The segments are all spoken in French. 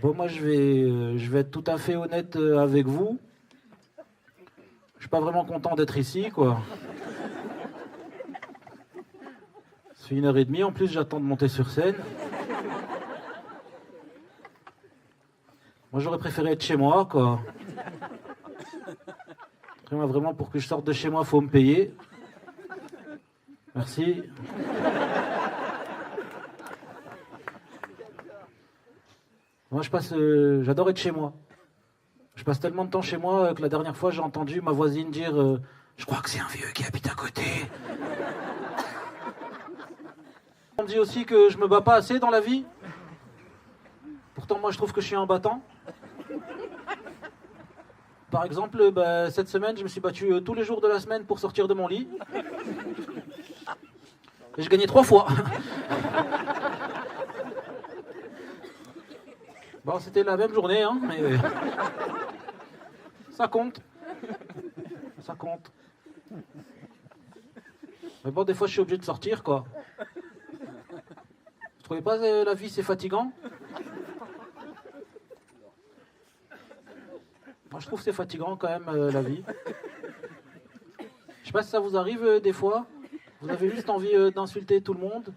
Bon, moi, je vais être tout à fait honnête avec vous. Je suis pas vraiment content d'être ici, quoi. Ça fait 1h30, en plus, j'attends de monter sur scène. Moi, j'aurais préféré être chez moi, quoi. Après, moi, vraiment, pour que je sorte de chez moi, il faut me payer. Merci. Moi, j'adore être chez moi. Je passe tellement de temps chez moi que la dernière fois, j'ai entendu ma voisine dire je crois que c'est un vieux qui habite à côté. On me dit aussi que je me bats pas assez dans la vie. Pourtant, moi, je trouve que je suis un battant. Par exemple, cette semaine, je me suis battu tous les jours de la semaine pour sortir de mon lit. Et je gagnais 3 fois. Bon, c'était la même journée, hein, mais ça compte. Ça compte. Mais bon, des fois, je suis obligé de sortir, quoi. Vous trouvez pas la vie, c'est fatigant? Moi, je trouve que c'est fatigant quand même, la vie. Je sais pas si ça vous arrive des fois. Vous avez juste envie d'insulter tout le monde,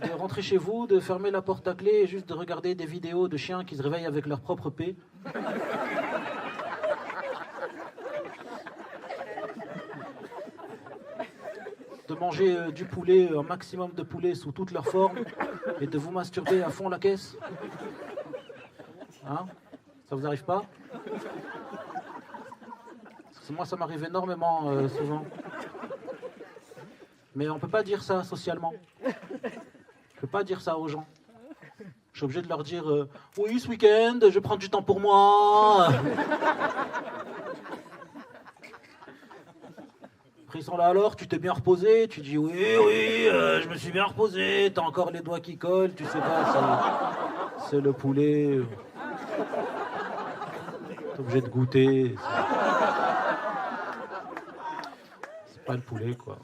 de rentrer chez vous, de fermer la porte à clé et juste de regarder des vidéos de chiens qui se réveillent avec leur propre paix. De manger du poulet, un maximum de poulet sous toutes leurs formes et de vous masturber à fond la caisse. Hein? Ça vous arrive pas? Parce que moi, ça m'arrive énormément souvent. Mais on peut pas dire ça socialement. Je peux pas dire ça aux gens. Je suis obligé de leur dire oui, ce week-end, je prends du temps pour moi. Après, ils sont là, alors, tu t'es bien reposé? Tu dis oui, je me suis bien reposé. T'as encore les doigts qui collent, tu sais pas, c'est le poulet. T'es obligé de goûter. C'est pas le poulet, quoi.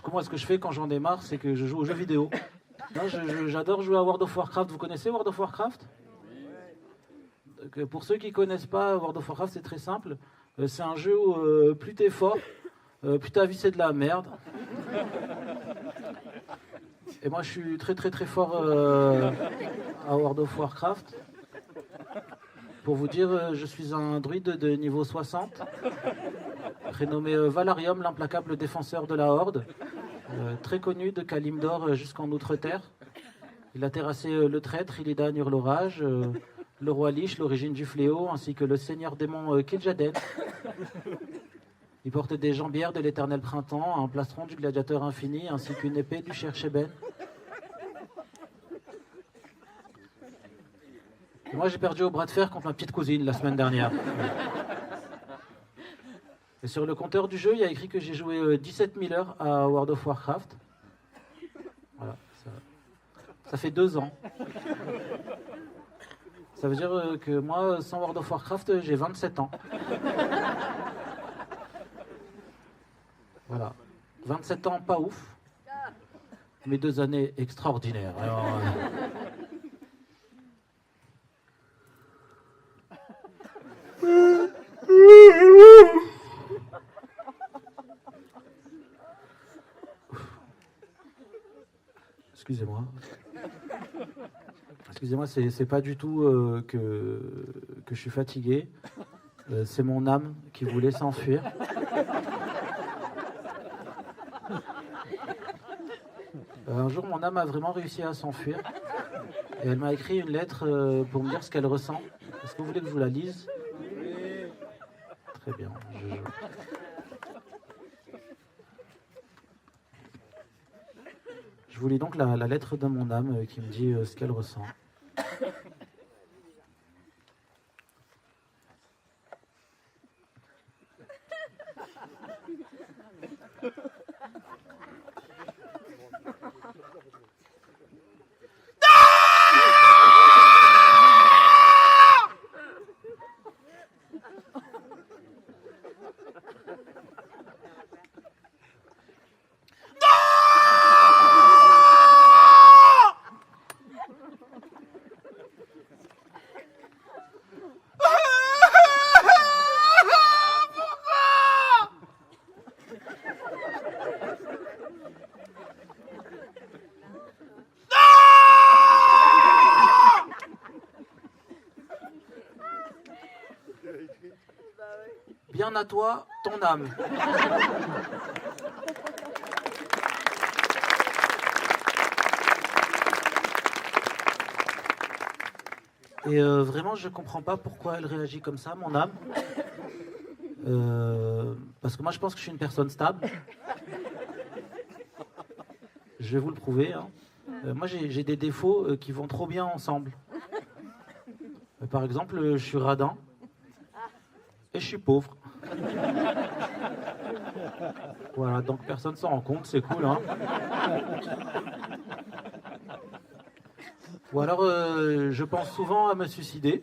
Comment est-ce que je fais quand j'en ai marre? C'est que je joue aux jeux vidéo. Moi, j'adore jouer à World of Warcraft. Vous connaissez World of Warcraft? Pour ceux qui ne connaissent pas World of Warcraft, c'est très simple. C'est un jeu où plus t'es fort, plus ta vie c'est de la merde. Et moi, je suis très très très fort à World of Warcraft. Pour vous dire, je suis un druide de niveau 60, prénommé Valarium, l'implacable défenseur de la Horde, très connu de Kalimdor jusqu'en Outre-Terre. Il a terrassé le traître Illidan Hurlorage, le roi Lich, l'origine du fléau, ainsi que le seigneur démon Kil'jaeden. Il porte des jambières de l'éternel printemps, un plastron du gladiateur infini, ainsi qu'une épée du cher Sheben. Et moi, j'ai perdu au bras de fer contre ma petite cousine la semaine dernière. Et sur le compteur du jeu, il y a écrit que j'ai joué 17 000 heures à World of Warcraft. Voilà, ça fait 2 ans. Ça veut dire que moi, sans World of Warcraft, j'ai 27 ans. Voilà. 27 ans, pas ouf. Mais 2 années extraordinaires. Alors, Excusez-moi. Excusez-moi, c'est pas du tout que je suis fatigué. C'est mon âme qui voulait s'enfuir. Un jour, mon âme a vraiment réussi à s'enfuir. Et elle m'a écrit une lettre pour me dire ce qu'elle ressent. Est-ce que vous voulez que je vous la lise? Très bien. Je vous lis donc la lettre de mon âme qui me dit ce qu'elle ressent. Bien à toi, ton âme. Et vraiment, je comprends pas pourquoi elle réagit comme ça, mon âme. Parce que moi, je pense que je suis une personne stable. Je vais vous le prouver. Hein. Moi, j'ai des défauts qui vont trop bien ensemble. Par exemple, je suis radin et je suis pauvre. Voilà, donc personne s'en rend compte, c'est cool. Hein. Ou alors, je pense souvent à me suicider.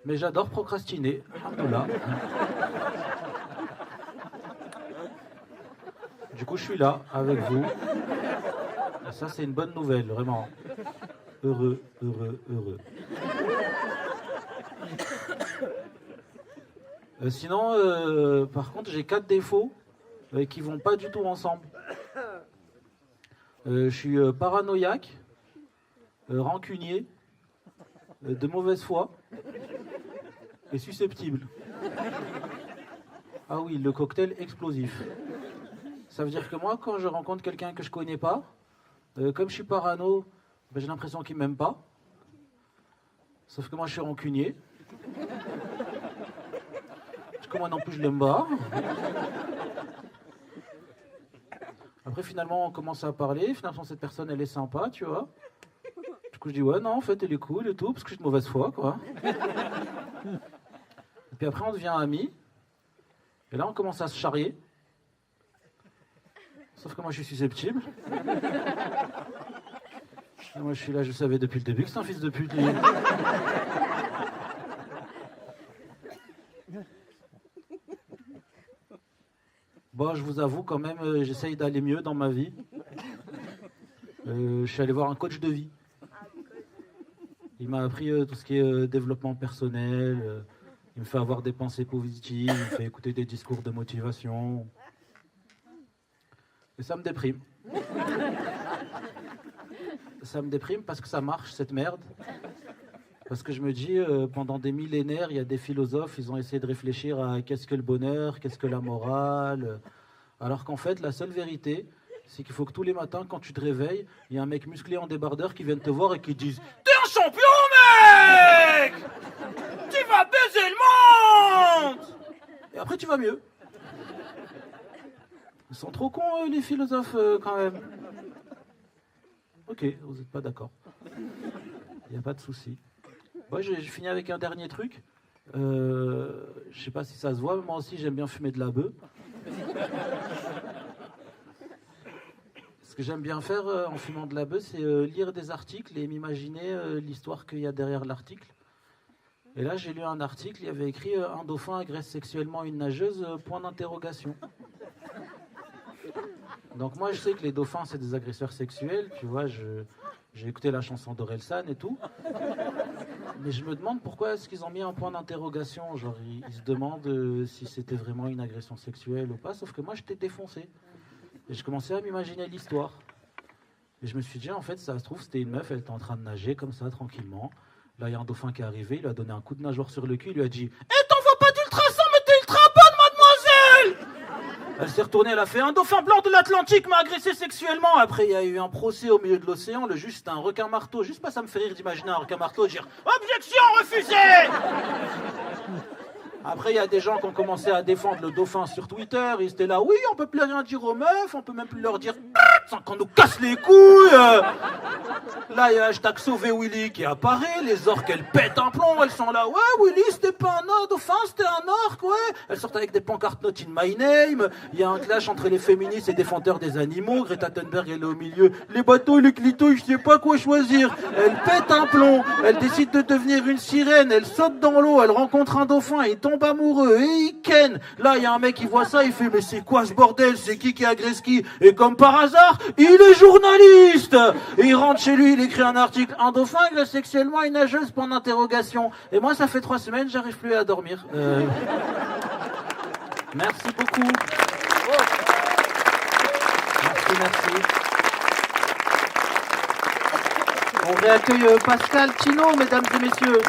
Mais j'adore procrastiner. Alhamdoulilah. Du coup, je suis là, avec vous. Et ça, c'est une bonne nouvelle, vraiment. Heureux, heureux, heureux. Sinon, par contre, j'ai 4 défauts qui vont pas du tout ensemble. Je suis paranoïaque, rancunier, de mauvaise foi et susceptible. Ah oui, le cocktail explosif. Ça veut dire que moi, quand je rencontre quelqu'un que je connais pas, comme je suis parano, ben, j'ai l'impression qu'il m'aime pas. Sauf que moi, je suis rancunier. Parce que moi non plus, je l'aime pas. Après, finalement, on commence à parler. Finalement, cette personne, elle est sympa, tu vois. Du coup, je dis, ouais, non, en fait, elle est cool et tout, parce que j'ai de mauvaise foi, quoi. Et puis après, on devient amis. Et là, on commence à se charrier. Sauf que moi, je suis susceptible. Et moi, je suis là, je savais depuis le début que c'est un fils de pute. Bon, je vous avoue, quand même, j'essaye d'aller mieux dans ma vie. Je suis allé voir un coach de vie. Il m'a appris tout ce qui est développement personnel. Il me fait avoir des pensées positives. Il me fait écouter des discours de motivation. Et ça me déprime. Ça me déprime parce que ça marche, cette merde. Parce que je me dis, pendant des millénaires, il y a des philosophes, ils ont essayé de réfléchir à qu'est-ce que le bonheur, qu'est-ce que la morale. Alors qu'en fait, la seule vérité, c'est qu'il faut que tous les matins, quand tu te réveilles, il y a un mec musclé en débardeur qui vienne te voir et qui te dise « T'es un champion, mec! Tu vas baiser le monde !» Et après, tu vas mieux. Ils sont trop cons, les philosophes, quand même. Ok, vous n'êtes pas d'accord. Il n'y a pas de souci. Moi, j'ai fini avec un dernier truc. Je sais pas si ça se voit, mais moi aussi, j'aime bien fumer de la beuh. Ce que j'aime bien faire en fumant de la beuh, c'est lire des articles et m'imaginer l'histoire qu'il y a derrière l'article. Et là, j'ai lu un article, il y avait écrit « Un dauphin agresse sexuellement une nageuse, point d'interrogation ». Donc moi, je sais que les dauphins, c'est des agresseurs sexuels, tu vois, j'ai écouté la chanson d'Orelsan et tout. Mais je me demande pourquoi est-ce qu'ils ont mis un point d'interrogation. Genre, ils se demandent si c'était vraiment une agression sexuelle ou pas, sauf que moi, j'étais défoncé. Et je commençais à m'imaginer l'histoire. Et je me suis dit, en fait, ça se trouve, c'était une meuf, elle était en train de nager comme ça, tranquillement. Là, il y a un dauphin qui est arrivé, il lui a donné un coup de nageoire sur le cul, il lui a dit « Eh, t'en vas pas d'ultrason, mais t'es ultra bonne, mademoiselle !» Elle s'est retournée, elle a fait « Un dauphin blanc de l'Atlantique m'a agressé sexuellement !» Après, il y a eu un procès au milieu de l'océan, le juge, c'était un requin-marteau. Juste pas, ça me fait rire d'imaginer un requin-marteau dire « Objection refusée !» Après, il y a des gens qui ont commencé à défendre le dauphin sur Twitter. Ils étaient là, oui, on peut plus rien dire aux meufs, on peut même plus leur dire sans qu'on nous casse les couilles. Là, il y a hashtag sauver Willy qui apparaît. Les orques, elles pètent un plomb. Elles sont là, ouais, Willy, c'était pas un dauphin, c'était un orque, ouais. Elles sortent avec des pancartes Not in my name. Il y a un clash entre les féministes et défenseurs des animaux. Greta Thunberg, elle est au milieu. Les bateaux, les clitos, je sais pas quoi choisir. Elle pète un plomb. Elle décide de devenir une sirène. Elle saute dans l'eau. Elle rencontre un dauphin. Il tombe amoureux et il ken. Là, il y a un mec qui voit ça, il fait mais c'est quoi ce bordel? C'est qui agresse qui? Et comme par hasard, il est journaliste. Et il rentre chez lui, il écrit un article. Un dauphin agresse sexuellement une nageuse, point d'interrogation. Et moi, ça fait 3 semaines, j'arrive plus à dormir. Merci beaucoup. Merci. On réaccueille Pascal Tino, mesdames et messieurs.